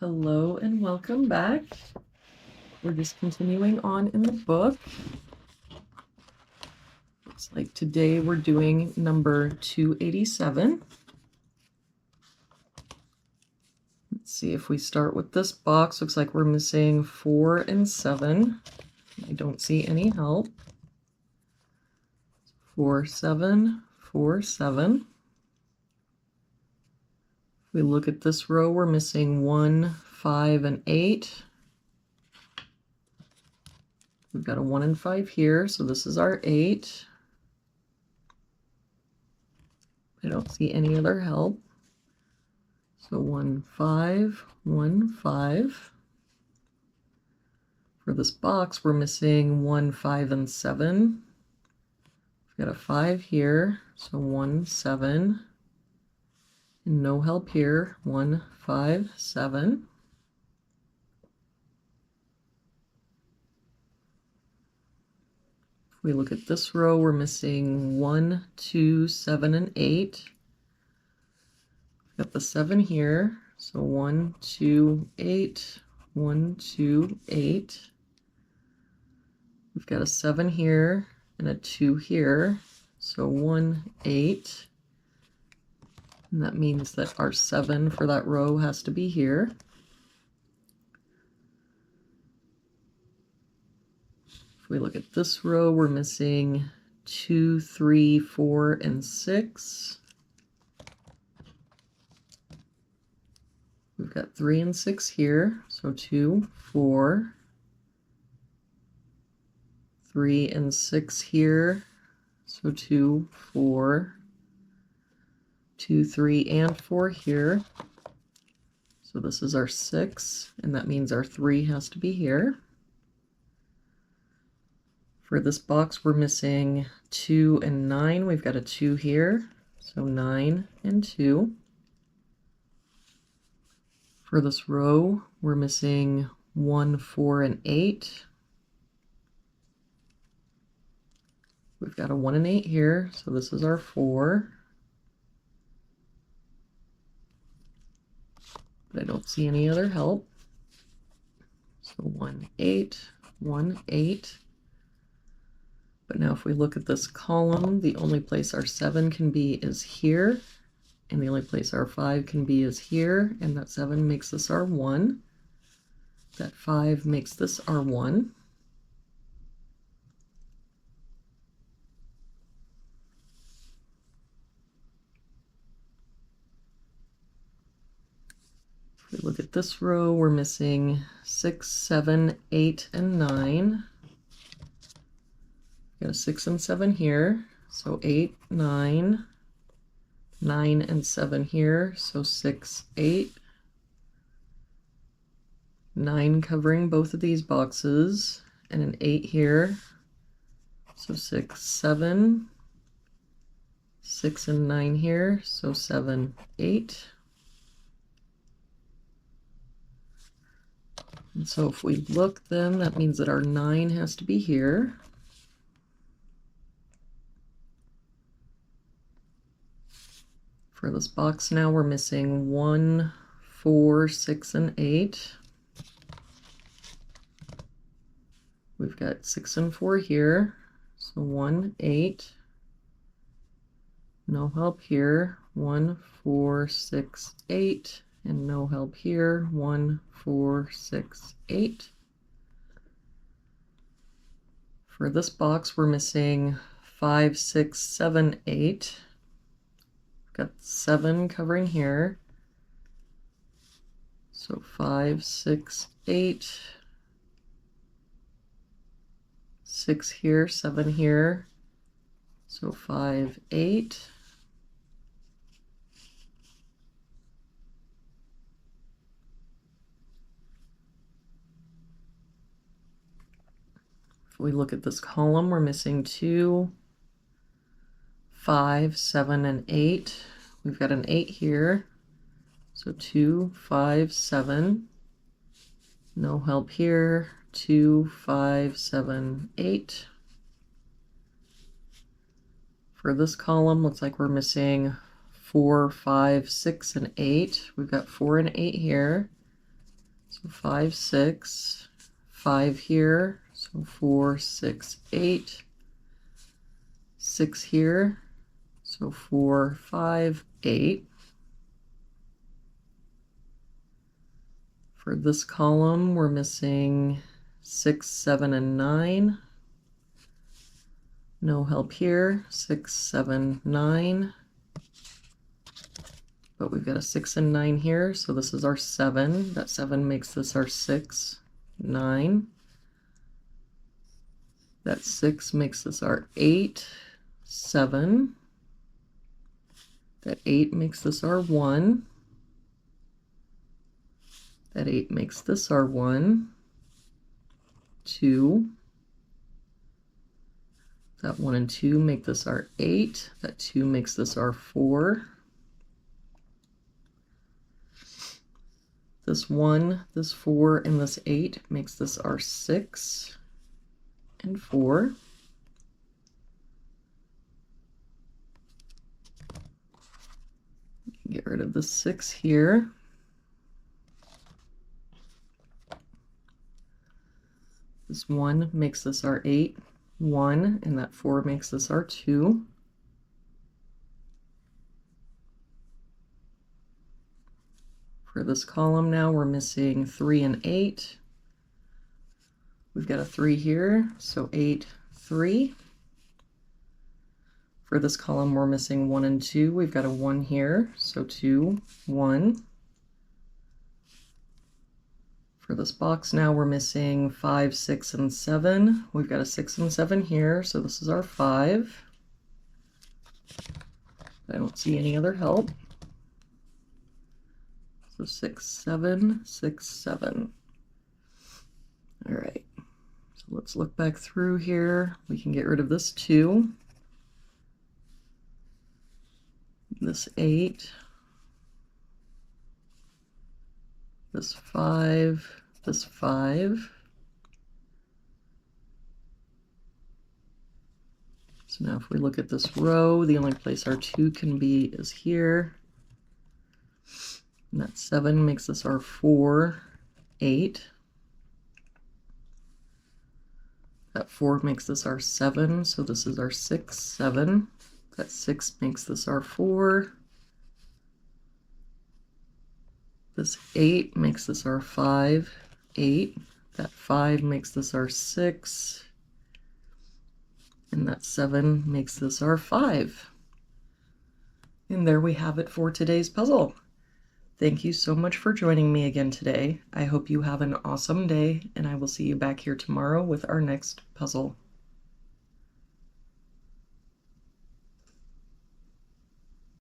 Hello and welcome back. We're just continuing on in the book. Looks like today we're doing number 287. Let's see if we start with this box. Looks like we're missing 4 and 7. I don't see any help. 4, 7, 4, 7. If we look at this row, we're missing 1, 5, and 8. We've got a 1 and 5 here, so this is our 8. I don't see any other help. So 1, 5, 1, 5. For this box, we're missing 1, 5, and 7. We've got a 5 here, so 1, 7. And no help here, 1, 5, 7. If we look at this row, we're missing 1, 2, 7, and 8. We've got the 7 here, so 1, 2, 8, 1, 2, 8. We've got a 7 here and a 2 here, so 1, 8. And that means that our 7 for that row has to be here. If we look at this row, we're missing 2, 3, 4, and 6. We've got 3 and 6 here, so 2, 4. 3 and 6 here, so 2, 4. 2, 3, and 4 here. So this is our 6, and that means our 3 has to be here. For this box, we're missing 2 and 9. We've got a 2 here, so 9 and 2. For this row, we're missing 1, 4, and 8. We've got a 1 and 8 here, so this is our 4. But I don't see any other help. So 1, 8, 1, 8. But now if we look at this column, the only place our 7 can be is here, and the only place our 5 can be is here, and that 7 makes this our 1. That 5 makes this our 1. If we look at this row, we're missing 6, 7, 8, and 9. Got a 6 and 7 here, so 8, 9. 9 and 7 here, so 6, 8. 9 covering both of these boxes, and an 8 here, so 6, 7. 6 and 9 here, so 7, 8. And so if we look then, that means that our 9 has to be here. For this box now, we're missing 1, 4, 6, and 8. We've got 6 and 4 here, so 1, 8. No help here, 1, 4, 6, 8. And no help here, 1, 4, 6, 8. For this box, we're missing 5, 6, 7, 8. Got 7 covering here. So 5, 6, 8. 6 here, 7 here. So 5, 8. We look at this column, we're missing 2, 5, 7, and 8. We've got an 8 here, so 2, 5, 7. No help here, 2, 5, 7, 8. For this column, looks like we're missing 4, 5, 6, and 8. We've got 4 and 8 here, So 5, 6, 5 here, so 4, 6, 8, 6 here, so 4, 5, 8. For this column, we're missing 6, 7, and 9. No help here. 6, 7, 9. But we've got a 6 and 9 here, so this is our 7. That 7 makes this our 6, 9. That 6 makes this our 8, 7. That 8 makes this our 1. That 8 makes this our 1, 2. That 1 and 2 make this our 8. That 2 makes this our 4. This 1, this 4, and this 8 makes this our 6 and 4. Get rid of the 6 here. This 1 makes this our 8, 1, and that 4 makes this our 2. For this column now, we're missing 3 and 8. We've got a 3 here, so 8, 3. For this column, we're missing 1 and 2. We've got a 1 here, so 2, 1. For this box now, we're missing 5, 6, and 7. We've got a 6 and 7 here, so this is our 5. I don't see any other help. So 6, 7, 6, 7. All right, so let's look back through here. We can get rid of this 2, this 8, this 5, this 5. So now if we look at this row, the only place our 2 can be is here. And that 7 makes this our 4, 8. That 4 makes this our 7, so this is our 6, 7. That 6 makes this our 4. This 8 makes this our 5, 8. That 5 makes this our 6. And that 7 makes this our 5. And there we have it for today's puzzle. Thank you so much for joining me again today. I hope you have an awesome day, and I will see you back here tomorrow with our next puzzle.